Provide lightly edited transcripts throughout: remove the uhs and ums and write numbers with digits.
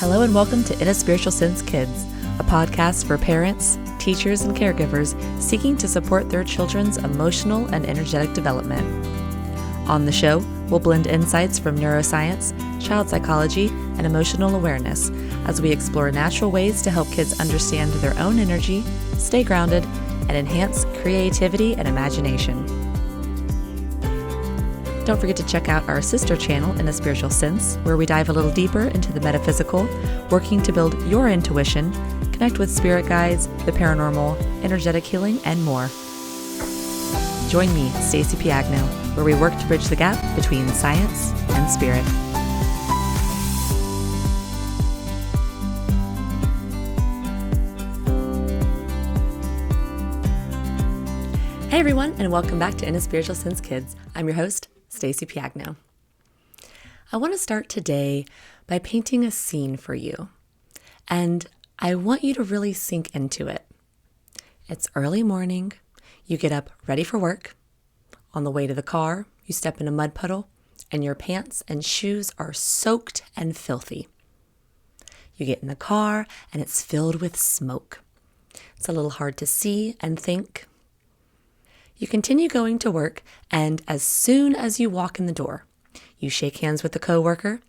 Hello and welcome to In a Spiritual Sense Kids, a podcast for parents, teachers, and caregivers seeking to support their children's emotional and energetic development. On the show, we'll blend insights from neuroscience, child psychology, and emotional awareness as we explore natural ways to help kids understand their own energy, stay grounded, and enhance creativity and imagination. Don't forget to check out our sister channel, In a Spiritual Sense, where we dive a little deeper into the metaphysical, working to build your intuition, connect with spirit guides, the paranormal, energetic healing, and more. Join me, Stacey Piagno, where we work to bridge the gap between science and spirit. Hey everyone, and welcome back to In a Spiritual Sense Kids. I'm your host, Stacey Piagno. I want to start today by painting a scene for you, and I want you to really sink into it. It's early morning, you get up ready for work. On the way to the car, you step in a mud puddle, and your pants and shoes are soaked and filthy. You get in the car, and it's filled with smoke. It's a little hard to see and think. You continue going to work, and as soon as you walk in the door, you shake hands with the coworker,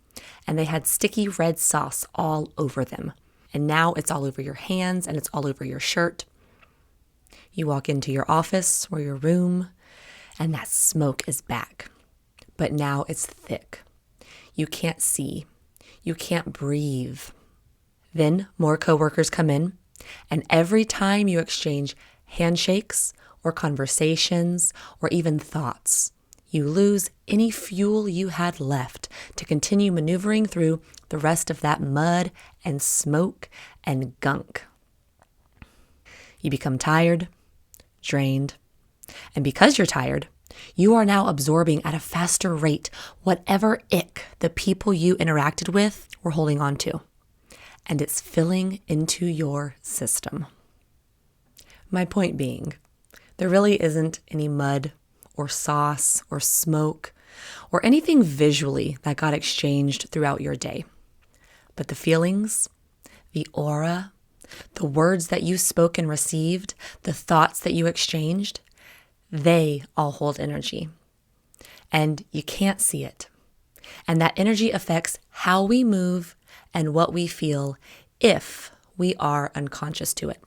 and they had sticky red sauce all over them. And now it's all over your hands, and it's all over your shirt. You walk into your office or your room, and that smoke is back. But now it's thick. You can't see. You can't breathe. Then more coworkers come in, and every time you exchange handshakes or conversations, or even thoughts, you lose any fuel you had left to continue maneuvering through the rest of that mud and smoke and gunk. You become tired, drained, and because you're tired, you are now absorbing at a faster rate whatever ick the people you interacted with were holding on to, and it's filling into your system. My point being, there really isn't any mud or sauce or smoke or anything visually that got exchanged throughout your day. But the feelings, the aura, the words that you spoke and received, the thoughts that you exchanged, they all hold energy. And you can't see it. And that energy affects how we move and what we feel if we are unconscious to it.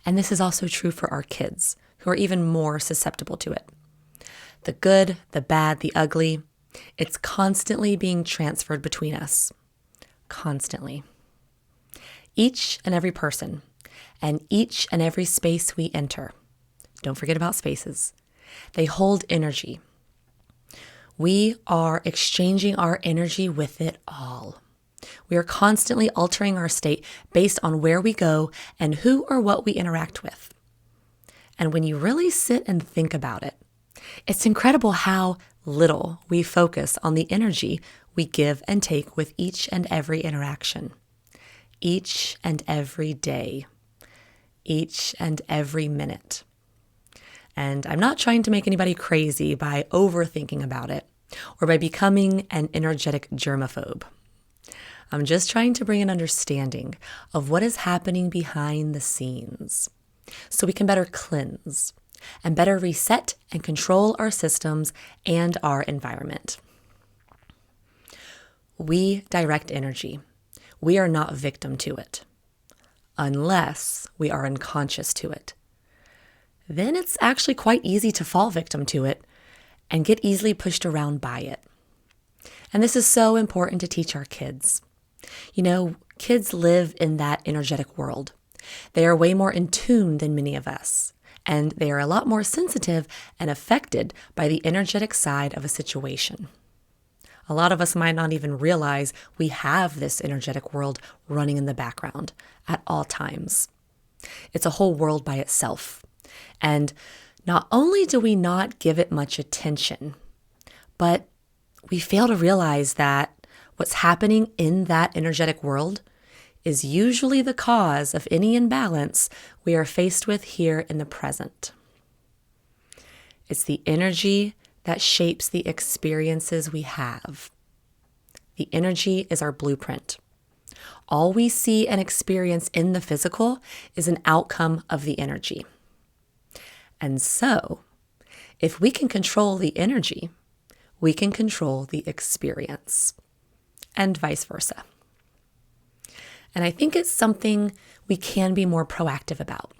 And this is also true for our kids, who are even more susceptible to it. The good, the bad, the ugly, it's constantly being transferred between us. Constantly. Each and every person, and each and every space we enter, don't forget about spaces, they hold energy. We are exchanging our energy with it all. We are constantly altering our state based on where we go and who or what we interact with. And when you really sit and think about it, it's incredible how little we focus on the energy we give and take with each and every interaction, each and every day, each and every minute. And I'm not trying to make anybody crazy by overthinking about it or by becoming an energetic germaphobe. I'm just trying to bring an understanding of what is happening behind the scenes so we can better cleanse and better reset and control our systems and our environment. We direct energy. We are not victim to it, unless we are unconscious to it. Then it's actually quite easy to fall victim to it and get easily pushed around by it. And this is so important to teach our kids. You know, kids live in that energetic world. They are way more in tune than many of us, and they are a lot more sensitive and affected by the energetic side of a situation. A lot of us might not even realize we have this energetic world running in the background at all times. It's a whole world by itself. And not only do we not give it much attention, but we fail to realize that what's happening in that energetic world is usually the cause of any imbalance we are faced with here in the present. It's the energy that shapes the experiences we have. The energy is our blueprint, All we see and experience in the physical is an outcome of the energy. And so, if we can control the energy, we can control the experience, and vice versa. And I think it's something we can be more proactive about.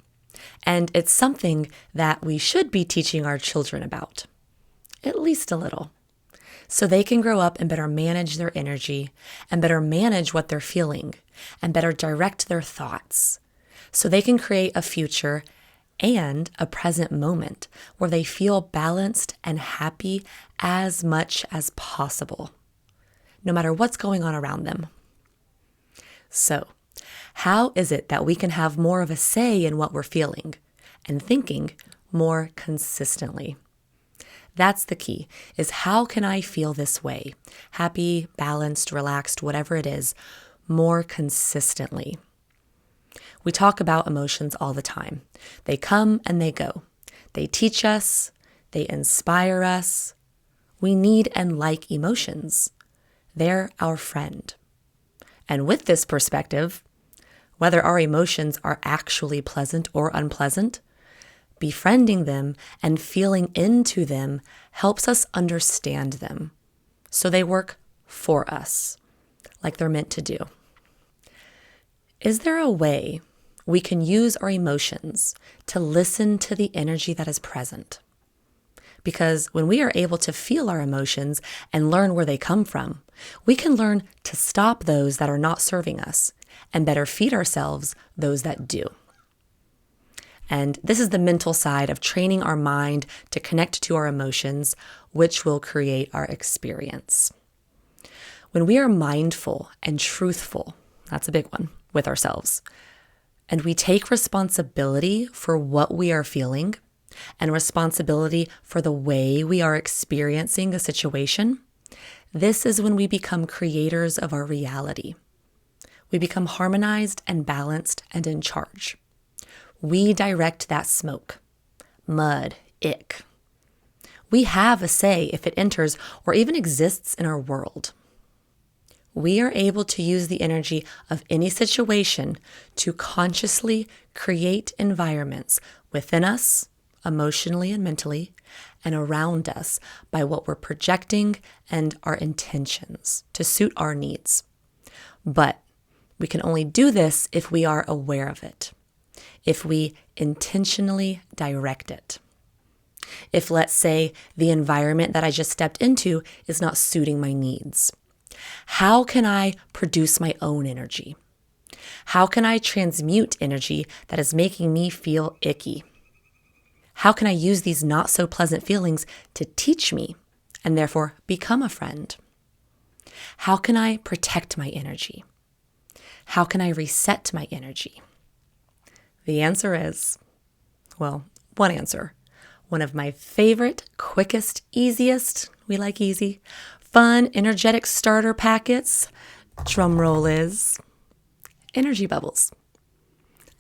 And it's something that we should be teaching our children about, at least a little, so they can grow up and better manage their energy and better manage what they're feeling and better direct their thoughts, so they can create a future and a present moment where they feel balanced and happy as much as possible, no matter what's going on around them. So, how is it that we can have more of a say in what we're feeling and thinking more consistently? That's the key, is how can I feel this way, happy, balanced, relaxed, whatever it is, more consistently? We talk about emotions all the time. They come and they go. They teach us, they inspire us. We need and like emotions. They're our friend. And with this perspective, whether our emotions are actually pleasant or unpleasant, befriending them and feeling into them helps us understand them, so they work for us, like they're meant to do. Is there a way we can use our emotions to listen to the energy that is present? Because when we are able to feel our emotions and learn where they come from, we can learn to stop those that are not serving us and better feed ourselves those that do. And this is the mental side of training our mind to connect to our emotions, which will create our experience. When we are mindful and truthful, that's a big one, with ourselves, and we take responsibility for what we are feeling and responsibility for the way we are experiencing a situation, this is when we become creators of our reality. We become harmonized and balanced and in charge. We direct that smoke, mud, ick. We have a say if it enters or even exists in our world. We are able to use the energy of any situation to consciously create environments within us, emotionally and mentally, and around us by what we're projecting and our intentions to suit our needs. But we can only do this if we are aware of it, if we intentionally direct it. If, let's say, the environment that I just stepped into is not suiting my needs, how can I produce my own energy? How can I transmute energy that is making me feel icky? How can I use these not so pleasant feelings to teach me and therefore become a friend? How can I protect my energy? How can I reset my energy? The answer is, well, one answer. One of my favorite, quickest, easiest, we like easy, fun, energetic starter packets, drum roll is, energy bubbles.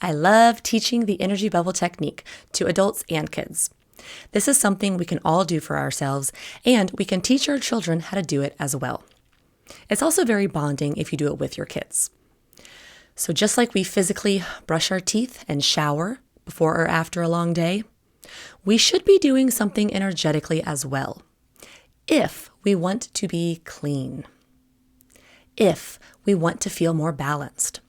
I love teaching the energy bubble technique to adults and kids. This is something we can all do for ourselves, and we can teach our children how to do it as well. It's also very bonding if you do it with your kids. So just like we physically brush our teeth and shower before or after a long day, we should be doing something energetically as well, if we want to be clean, if we want to feel more balanced,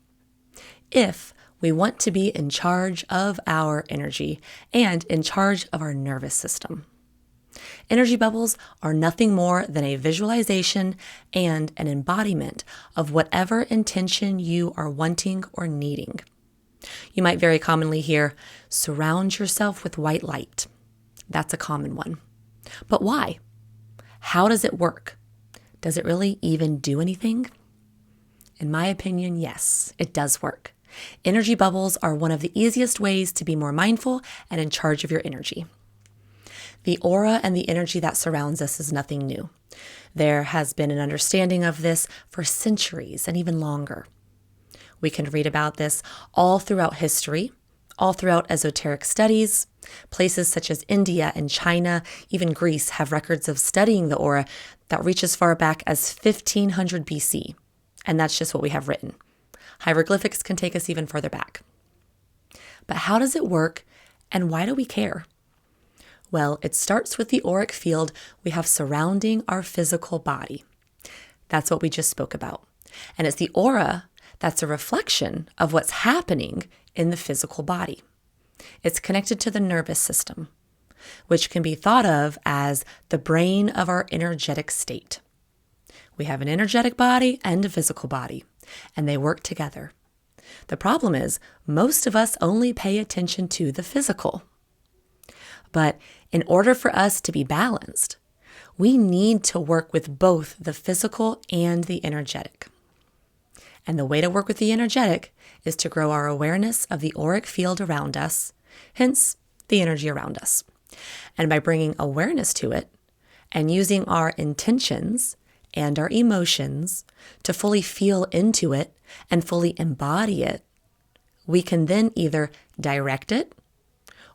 if we want to be in charge of our energy and in charge of our nervous system. Energy bubbles are nothing more than a visualization and an embodiment of whatever intention you are wanting or needing. You might very commonly hear, surround yourself with white light. That's a common one. But why? How does it work? Does it really even do anything? In my opinion, yes, it does work. Energy bubbles are one of the easiest ways to be more mindful and in charge of your energy. The aura and the energy that surrounds us is nothing new. There has been an understanding of this for centuries and even longer. We can read about this all throughout history, all throughout esoteric studies. Places such as India and China, even Greece, have records of studying the aura that reach as far back as 1500 BC. And that's just what we have written. Hieroglyphics can take us even further back. But how does it work and why do we care? Well, it starts with the auric field we have surrounding our physical body. That's what we just spoke about. And it's the aura that's a reflection of what's happening in the physical body. It's connected to the nervous system, which can be thought of as the brain of our energetic state. We have an energetic body and a physical body, and they work together. The problem is, most of us only pay attention to the physical. But in order for us to be balanced, we need to work with both the physical and the energetic. And the way to work with the energetic is to grow our awareness of the auric field around us, hence the energy around us. And by bringing awareness to it and using our intentions and our emotions to fully feel into it and fully embody it, we can then either direct it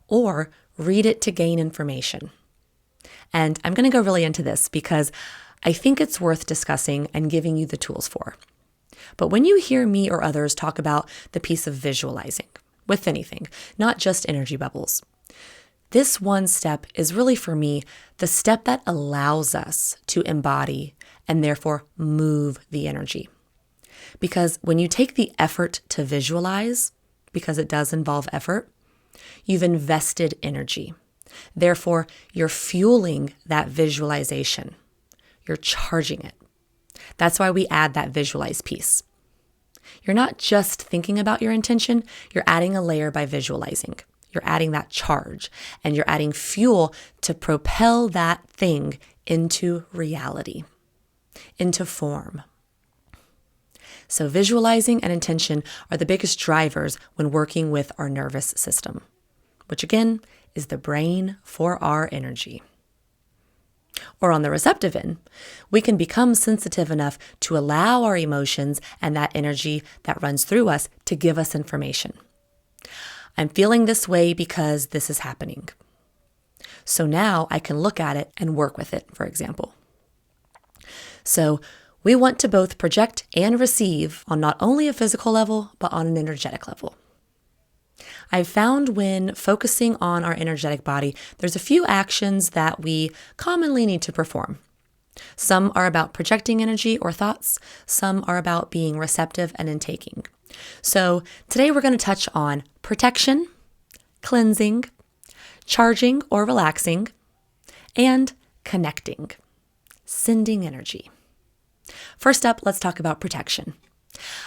or read it to gain information. And I'm going to go really into this because I think it's worth discussing and giving you the tools for. But when you hear me or others talk about the piece of visualizing with anything, not just energy bubbles, this one step is really for me the step that allows us to embody and therefore move the energy. Because when you take the effort to visualize, because it does involve effort, you've invested energy. Therefore, you're fueling that visualization. You're charging it. That's why we add that visualize piece. You're not just thinking about your intention, you're adding a layer by visualizing. You're adding that charge and you're adding fuel to propel that thing into reality, into form. So visualizing and intention are the biggest drivers when working with our nervous system, which again is the brain for our energy. Or on the receptive end, we can become sensitive enough to allow our emotions and that energy that runs through us to give us information. I'm feeling this way because this is happening. So now I can look at it and work with it, for example. So we want to both project and receive on not only a physical level, but on an energetic level. I've found when focusing on our energetic body, there's a few actions that we commonly need to perform. Some are about projecting energy or thoughts. Some are about being receptive and intaking. So today we're going to touch on protection, cleansing, charging or relaxing, and connecting, sending energy. First up, let's talk about protection.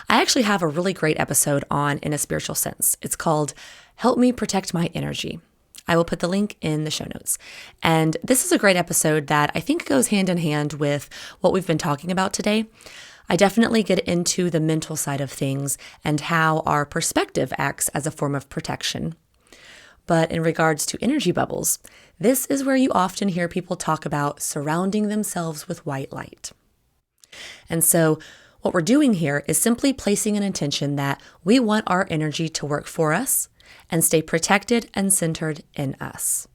I actually have a really great episode on In a Spiritual Sense. It's called Help Me Protect My Energy. I will put the link in the show notes. And this is a great episode that I think goes hand in hand with what we've been talking about today. I definitely get into the mental side of things and how our perspective acts as a form of protection. But in regards to energy bubbles, this is where you often hear people talk about surrounding themselves with white light. And so what we're doing here is simply placing an intention that we want our energy to work for us and stay protected and centered in us.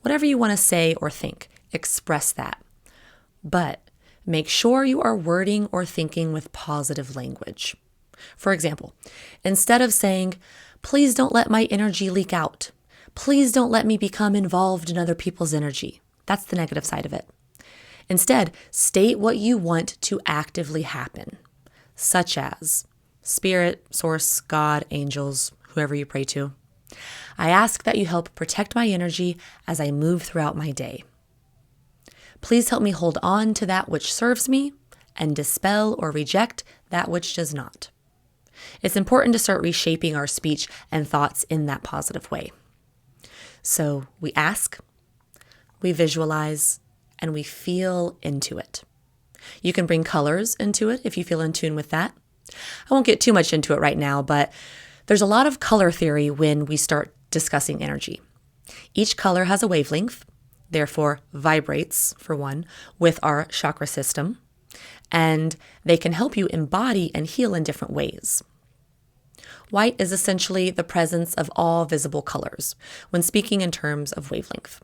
Whatever you want to say or think, express that. But make sure you are wording or thinking with positive language. For example, instead of saying, please don't let my energy leak out. Please don't let me become involved in other people's energy. That's the negative side of it. Instead, state what you want to actively happen, such as Spirit, Source, God, angels, whoever you pray to. I ask that you help protect my energy as I move throughout my day. Please help me hold on to that which serves me and dispel or reject that which does not. It's important to start reshaping our speech and thoughts in that positive way. So we ask, we visualize, and we feel into it. You can bring colors into it if you feel in tune with that. I won't get too much into it right now, but there's a lot of color theory when we start discussing energy. Each color has a wavelength, therefore vibrates, for one, with our chakra system, and they can help you embody and heal in different ways. White is essentially the presence of all visible colors when speaking in terms of wavelength.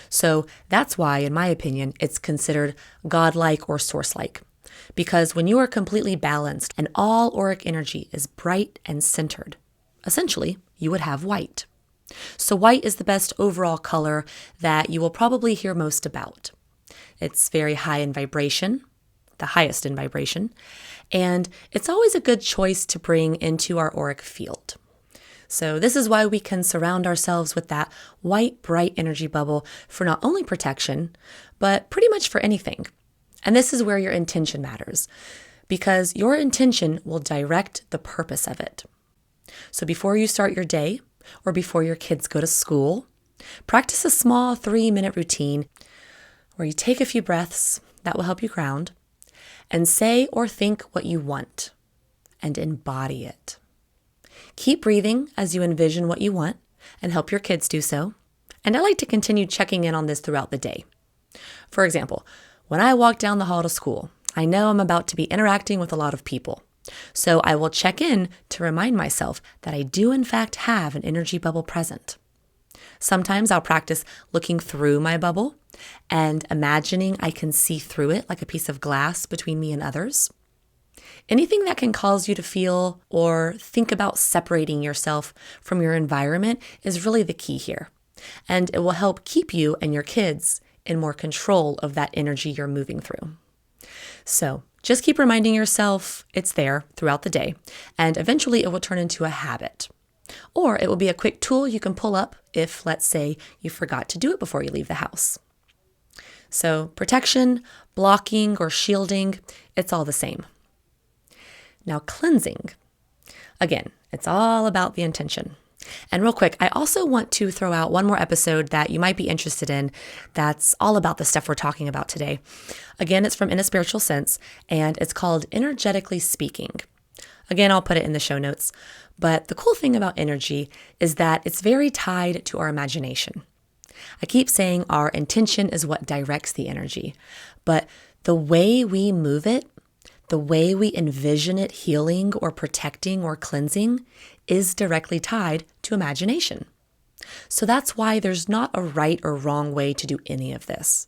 So that's why, in my opinion, it's considered godlike or source-like. because when you are completely balanced and all auric energy is bright and centered, essentially, you would have white. So white is the best overall color that you will probably hear most about. It's very high in vibration, the highest in vibration, and it's always a good choice to bring into our auric field. So this is why we can surround ourselves with that white, bright energy bubble for not only protection, but pretty much for anything. And this is where your intention matters, because your intention will direct the purpose of it. So before you start your day, or before your kids go to school, practice a small 3-minute routine where you take a few breaths that will help you ground, and say or think what you want, and embody it. Keep breathing as you envision what you want and help your kids do so. And I like to continue checking in on this throughout the day. For example, when I walk down the hall to school, I know I'm about to be interacting with a lot of people. So I will check in to remind myself that I do in fact have an energy bubble present. Sometimes I'll practice looking through my bubble and imagining I can see through it like a piece of glass between me and others. Anything that can cause you to feel or think about separating yourself from your environment is really the key here. And it will help keep you and your kids in more control of that energy you're moving through. So just keep reminding yourself it's there throughout the day, and eventually it will turn into a habit. Or it will be a quick tool you can pull up if, let's say, you forgot to do it before you leave the house. So protection, blocking, or shielding, it's all the same. Now cleansing. Again, it's all about the intention. And real quick, I also want to throw out one more episode that you might be interested in that's all about the stuff we're talking about today. Again, it's from In a Spiritual Sense, and it's called Energetically Speaking. Again, I'll put it in the show notes. But the cool thing about energy is that it's very tied to our imagination. I keep saying our intention is what directs the energy, but the way we move it, the way we envision it healing or protecting or cleansing is directly tied to imagination. So that's why there's not a right or wrong way to do any of this.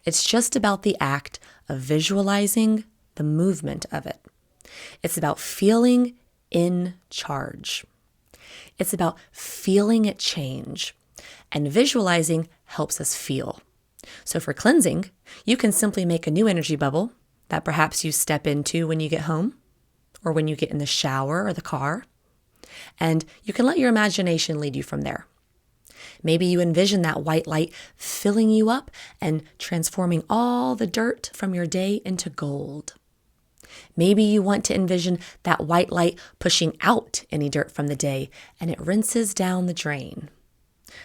It's just about the act of visualizing the movement of it. It's about feeling in charge. It's about feeling it change. And visualizing helps us feel. So for cleansing, you can simply make a new energy bubble that perhaps you step into when you get home or when you get in the shower or the car. And you can let your imagination lead you from there. Maybe you envision that white light filling you up and transforming all the dirt from your day into gold. Maybe you want to envision that white light pushing out any dirt from the day and it rinses down the drain.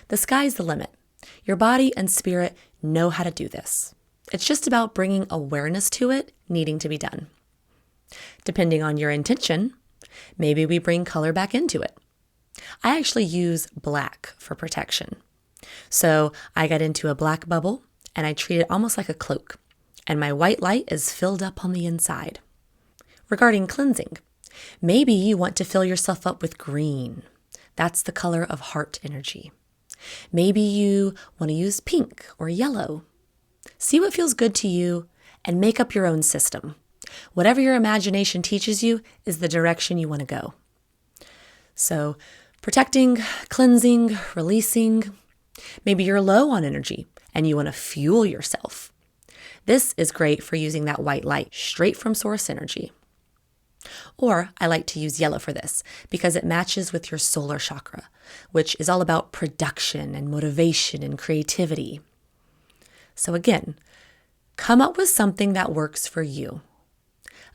The sky's the limit. Your body and spirit know how to do this. It's just about bringing awareness to it needing to be done. Depending on your intention, maybe we bring color back into it. I actually use black for protection. So I got into a black bubble and I treat it almost like a cloak, and my white light is filled up on the inside. Regarding cleansing, maybe you want to fill yourself up with green. That's the color of heart energy. Maybe you want to use pink or yellow. See what feels good to you and make up your own system. Whatever your imagination teaches you is the direction you want to go. So protecting, cleansing, releasing. Maybe you're low on energy and you want to fuel yourself. This is great for using that white light straight from source energy. Or I like to use yellow for this because it matches with your solar chakra, which is all about production and motivation and creativity. So again, come up with something that works for you.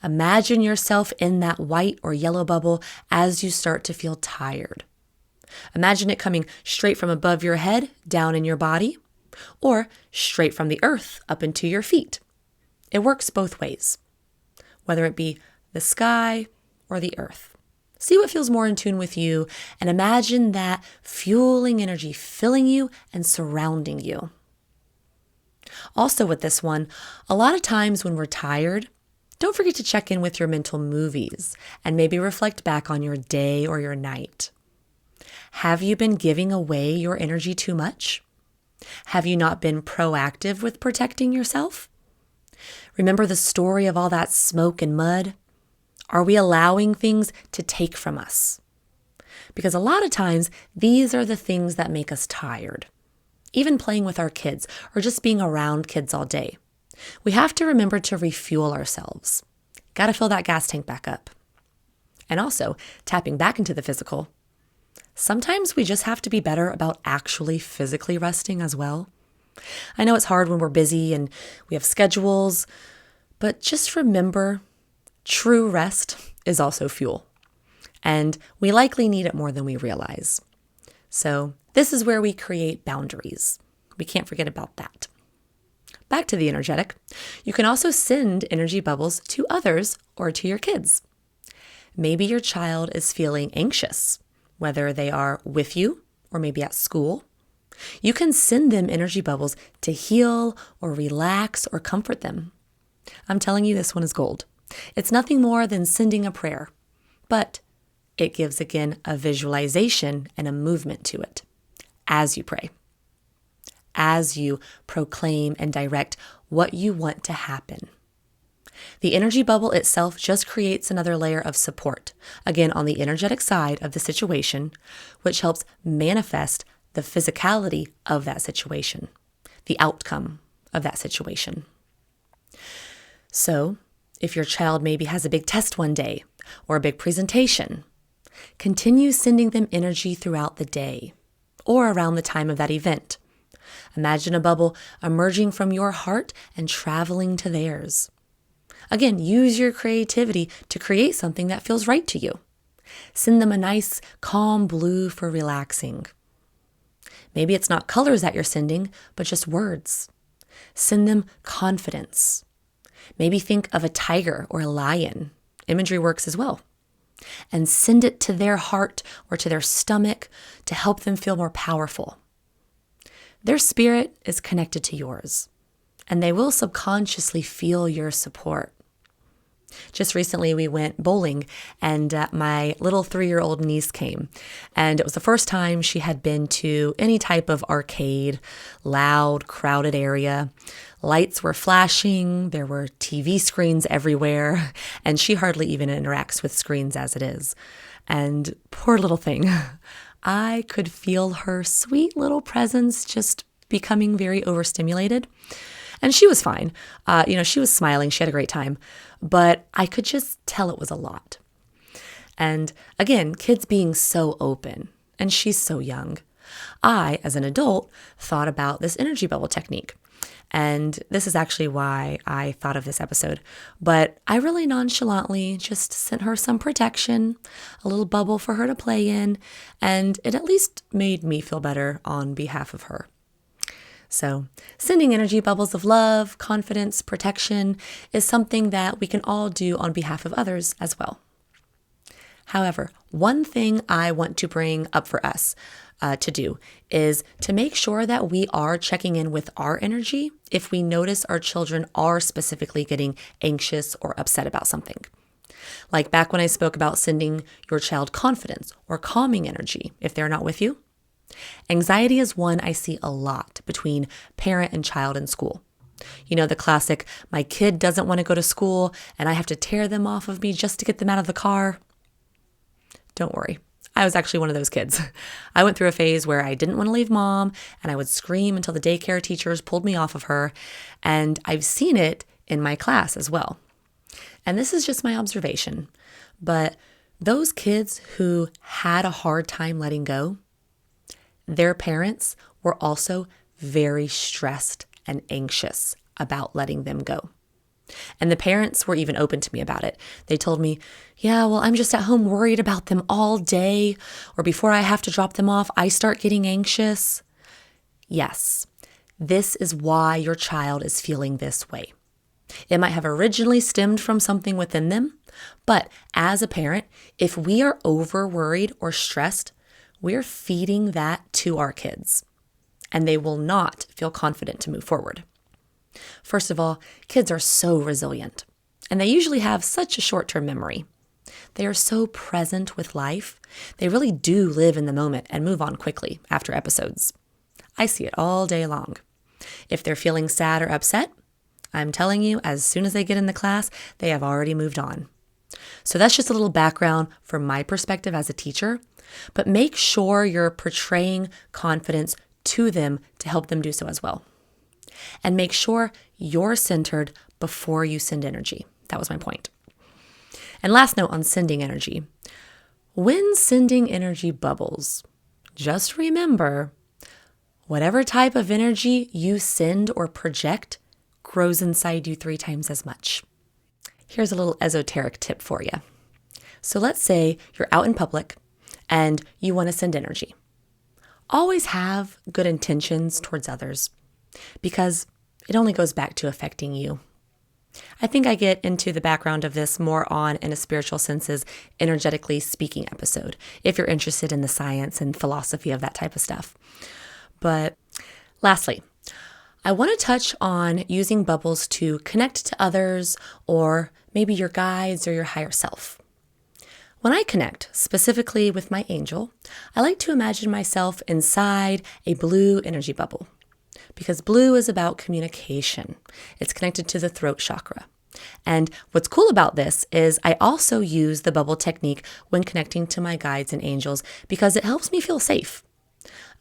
Imagine yourself in that white or yellow bubble as you start to feel tired. Imagine it coming straight from above your head down in your body, or straight from the earth up into your feet. It works both ways, whether it be the sky or the earth. See what feels more in tune with you and imagine that fueling energy filling you and surrounding you. Also with this one, a lot of times when we're tired, don't forget to check in with your mental movies and maybe reflect back on your day or your night. Have you been giving away your energy too much? Have you not been proactive with protecting yourself? Remember the story of all that smoke and mud? Are we allowing things to take from us? Because a lot of times, these are the things that make us tired. Even playing with our kids or just being around kids all day. We have to remember to refuel ourselves. Got to fill that gas tank back up. And also, tapping back into the physical. Sometimes we just have to be better about actually physically resting as well. I know it's hard when we're busy and we have schedules, but just remember, true rest is also fuel. And we likely need it more than we realize. So this is where we create boundaries. We can't forget about that. Back to the energetic. You can also send energy bubbles to others or to your kids. Maybe your child is feeling anxious, whether they are with you or maybe at school. You can send them energy bubbles to heal or relax or comfort them. I'm telling you, this one is gold. It's nothing more than sending a prayer, but it gives, again, a visualization and a movement to it as you pray, as you proclaim and direct what you want to happen. The energy bubble itself just creates another layer of support, again, on the energetic side of the situation, which helps manifest the physicality of that situation, the outcome of that situation. So, if your child maybe has a big test one day or a big presentation, continue sending them energy throughout the day or around the time of that event. Imagine a bubble emerging from your heart and traveling to theirs. Again, use your creativity to create something that feels right to you. Send them a nice, calm blue for relaxing. Maybe it's not colors that you're sending, but just words. Send them confidence. Maybe think of a tiger or a lion. Imagery works as well. And send it to their heart or to their stomach to help them feel more powerful. Their spirit is connected to yours, and they will subconsciously feel your support. Just recently, we went bowling, and my little 3-year-old niece came, and it was the first time she had been to any type of arcade, loud, crowded area. Lights were flashing, there were TV screens everywhere, and she hardly even interacts with screens as it is. And poor little thing, I could feel her sweet little presence just becoming very overstimulated. And she was fine. She was smiling. She had a great time. But I could just tell it was a lot. And again, kids being so open, and she's so young. I, as an adult, thought about this energy bubble technique. And this is actually why I thought of this episode. But I really nonchalantly just sent her some protection, a little bubble for her to play in, and it at least made me feel better on behalf of her. So sending energy bubbles of love, confidence, protection is something that we can all do on behalf of others as well. However, one thing I want to bring up for us to do is to make sure that we are checking in with our energy if we notice our children are specifically getting anxious or upset about something. Like back when I spoke about sending your child confidence or calming energy if they're not with you. Anxiety is one I see a lot between parent and child in school. You know, the classic, my kid doesn't want to go to school and I have to tear them off of me just to get them out of the car. Don't worry. I was actually one of those kids. I went through a phase where I didn't want to leave mom and I would scream until the daycare teachers pulled me off of her. And I've seen it in my class as well. And this is just my observation. But those kids who had a hard time letting go, their parents were also very stressed and anxious about letting them go. And the parents were even open to me about it. They told me, yeah, well, I'm just at home worried about them all day, or before I have to drop them off, I start getting anxious. Yes, this is why your child is feeling this way. It might have originally stemmed from something within them, but as a parent, if we are over worried or stressed, we're feeding that to our kids, and they will not feel confident to move forward. First of all, kids are so resilient, and they usually have such a short-term memory. They are so present with life. They really do live in the moment and move on quickly after episodes. I see it all day long. If they're feeling sad or upset, I'm telling you, as soon as they get in the class, they have already moved on. So that's just a little background from my perspective as a teacher, but make sure you're portraying confidence to them to help them do so as well. And make sure you're centered before you send energy. That was my point. And last note on sending energy. When sending energy bubbles, just remember, whatever type of energy you send or project grows inside you 3 times as much. Here's a little esoteric tip for you. So let's say you're out in public and you want to send energy. Always have good intentions towards others because it only goes back to affecting you. I think I get into the background of this more on In a Spiritual Sense's Energetically Speaking episode, if you're interested in the science and philosophy of that type of stuff. But lastly, I want to touch on using bubbles to connect to others or maybe your guides or your higher self. When I connect, specifically with my angel, I like to imagine myself inside a blue energy bubble because blue is about communication. It's connected to the throat chakra. And what's cool about this is I also use the bubble technique when connecting to my guides and angels because it helps me feel safe.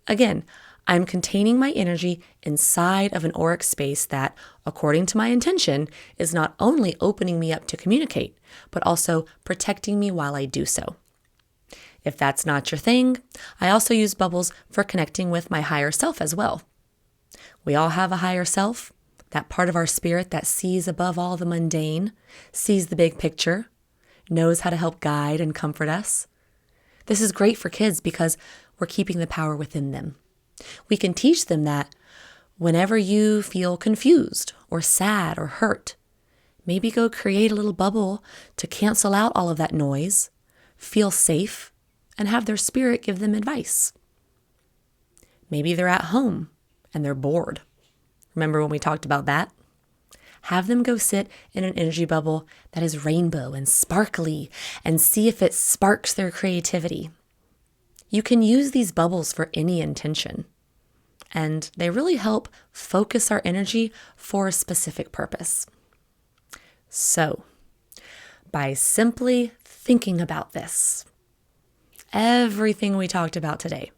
Again, I'm containing my energy inside of an auric space that, according to my intention, is not only opening me up to communicate, but also protecting me while I do so. If that's not your thing, I also use bubbles for connecting with my higher self as well. We all have a higher self, that part of our spirit that sees above all the mundane, sees the big picture, knows how to help guide and comfort us. This is great for kids because we're keeping the power within them. We can teach them that whenever you feel confused or sad or hurt, maybe go create a little bubble to cancel out all of that noise, feel safe, and have their spirit give them advice. Maybe they're at home and they're bored. Remember when we talked about that? Have them go sit in an energy bubble that is rainbow and sparkly and see if it sparks their creativity. You can use these bubbles for any intention, and they really help focus our energy for a specific purpose. So, by simply thinking about this, everything we talked about today,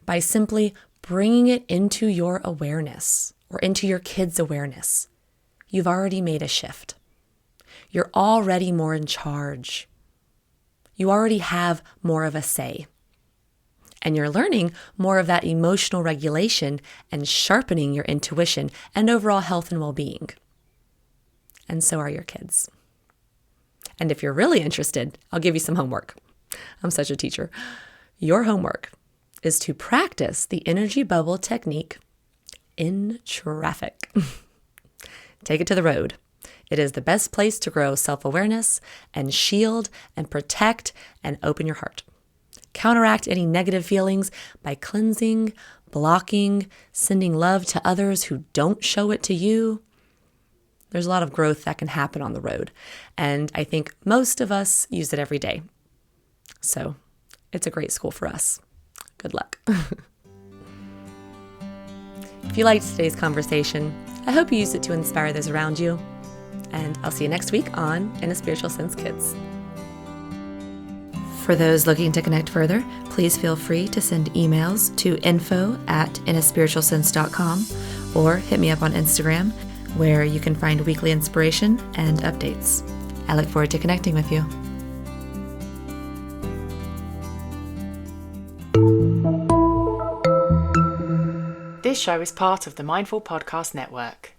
by simply bringing it into your awareness or into your kids' awareness, you've already made a shift. You're already more in charge. You already have more of a say. And you're learning more of that emotional regulation and sharpening your intuition and overall health and well-being. And so are your kids. And if you're really interested, I'll give you some homework. I'm such a teacher. Your homework is to practice the energy bubble technique in traffic. Take it to the road. It is the best place to grow self-awareness and shield and protect and open your heart. Counteract any negative feelings by cleansing, blocking, sending love to others who don't show it to you. There's a lot of growth that can happen on the road, and I think most of us use it every day. So it's a great school for us. Good luck. If you liked today's conversation, I hope you used it to inspire those around you, and I'll see you next week on In a Spiritual Sense Kids. For those looking to connect further, please feel free to send emails to info@inaspiritualsense.com or hit me up on Instagram, where you can find weekly inspiration and updates. I look forward to connecting with you. This show is part of the Mindful Podcast Network.